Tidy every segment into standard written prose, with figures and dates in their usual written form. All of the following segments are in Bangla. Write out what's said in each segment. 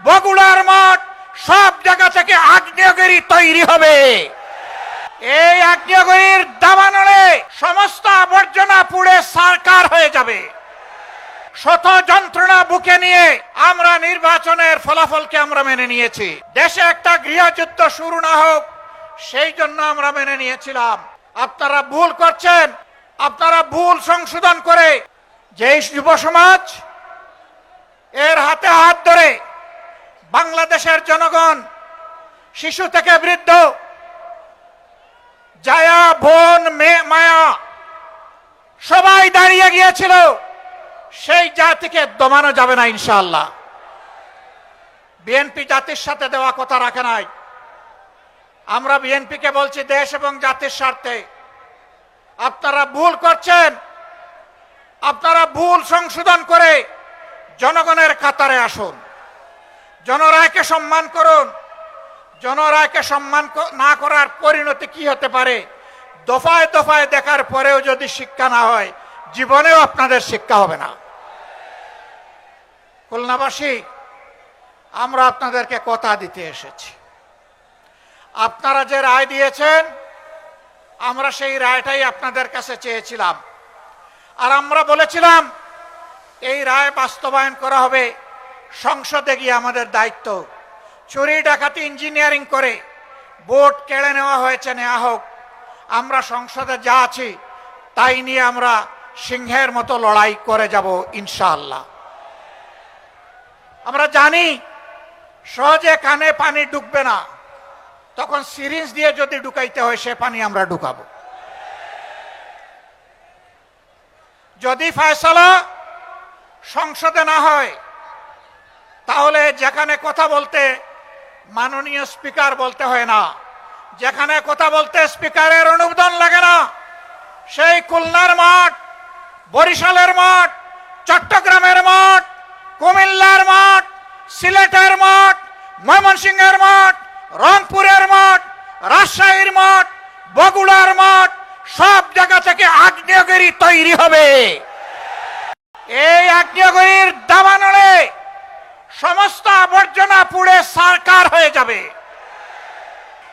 বগুড়ার মাঠ, সব জায়গা থেকে আগ্নেয়গিরি তৈরি হবে। এই আগ্নেয়গিরির দাবানলে সমস্ত আবর্জনা পুড়ে সারকার হয়ে যাবে। শত যন্ত্রণা বুকে নিয়ে আমরা নির্বাচনের ফলাফলকে আমরা মেনে নিয়েছি। দেশে একটা গৃহযুদ্ধ শুরু না হোক সেই জন্য আমরা মেনে নিয়েছিলাম। আপনারা ভুল করছেন, আপনারা ভুল সংশোধন করে যেই যুব সমাজ এর হাতে হাত ধরে বাংলাদেশের জনগণ, শিশু থেকে বৃদ্ধ, জায়া, বোন, মেয়ে, মায়া সবাই দাঁড়িয়ে গিয়েছিল, সেই জাতিকে দমানো যাবে না ইনশাআল্লাহ। বিএনপি জাতির সাথে দেওয়া কথা রাখে নাই। আমরা বিএনপিকে বলছি দেশ এবং জাতির স্বার্থে আপনারা ভুল করছেন, আপনারা ভুল সংশোধন করে জনগণের কাতারে আসুন, জনরায়কে সম্মান করুন। জনরায়কে সম্মান না করার পরিণতি কি হতে পারে দফায় দফায় দেখার পরেও যদি শিক্ষা না হয়, জীবনেও আপনাদের শিক্ষা হবে না। খুলনাবাসী, আমরা আপনাদেরকে কথা দিতে এসেছি। আপনারা যে রায় দিয়েছেন আমরা সেই রায়টাই আপনাদের কাছে চেয়েছিলাম, আর আমরা বলেছিলাম এই রায় বাস্তবায়ন করা হবে। সংসদে গিয়ে আমাদের দায়িত্ব। চুরি ডাকাতি ইঞ্জিনিয়ারিং করে ভোট কেড়ে নেওয়া হয়েছে, নেওয়া হোক। আমরা সংসদে যা আছি তাই নিয়ে আমরা সিংহের মতো লড়াই করে যাব ইনশাআল্লাহ। আমরা জানি সহজে কানে পানি ঢুকবে না, তখন সিরিঞ্জ দিয়ে যদি ঢুকাইতে হয় সে পানি আমরা ঢুকাবো। যদি ফয়সালা সংসদে না হয় তাহলে যেখানে কথা বলতে মাননীয় স্পিকার বলতে হয় না, যেখানে কথা বলতে স্পিকারের অনুমোদন লাগে না, সেই খুলনার মাঠ, বরিশালের মাঠ, চট্টগ্রামের মাঠ, কুমিল্লার মাঠ, সিলেটের মাঠ, ময়মনসিংহের মাঠ, রংপুরের মাঠ, রাজশাহীর মাঠ, বগুড়ার মাঠ, সব জায়গা থেকে আগ্নেয়গিরি তৈরি হবে। এই আগ্নেয়গিরির দাবানলে সমস্ত আবর্জনা পুড়ে সারকার হয়ে যাবে।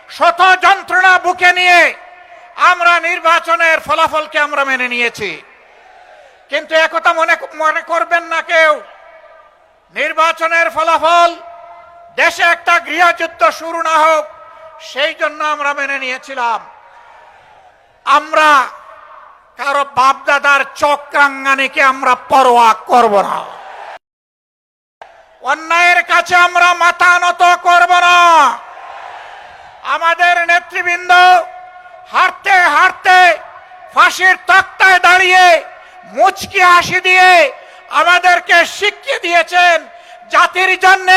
শত যন্ত্রণা বুকে নিয়ে আমরা নির্বাচনের ফলাফলকে আমরা মেনে নিয়েছি। কিন্তু একথা মনে করবেন না কেউ, নির্বাচনের ফলাফল দেশে একটা গৃহযুদ্ধ শুরু না হোক সেই জন্য আমরা মেনে নিয়েছিলাম। আমরা কারো বাপদাদার চক্রাঙ্গানিকে আমরা পরোয়া করব না। অন্যায়ের কাছে আমরা মাথা নত করব না। আমাদের নেতৃবৃন্দ হাঁটতে হাঁটতে ফাঁসির তক্তায় দাঁড়িয়ে মুচকি হাসি দিয়ে আমাদেরকে শিখিয়ে দিয়েছেন জাতির জন্য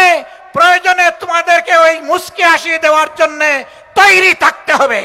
প্রয়োজনে তোমাদেরকে ওই মুচকি হাসি দেওয়ার জন্য তৈরি থাকতে হবে।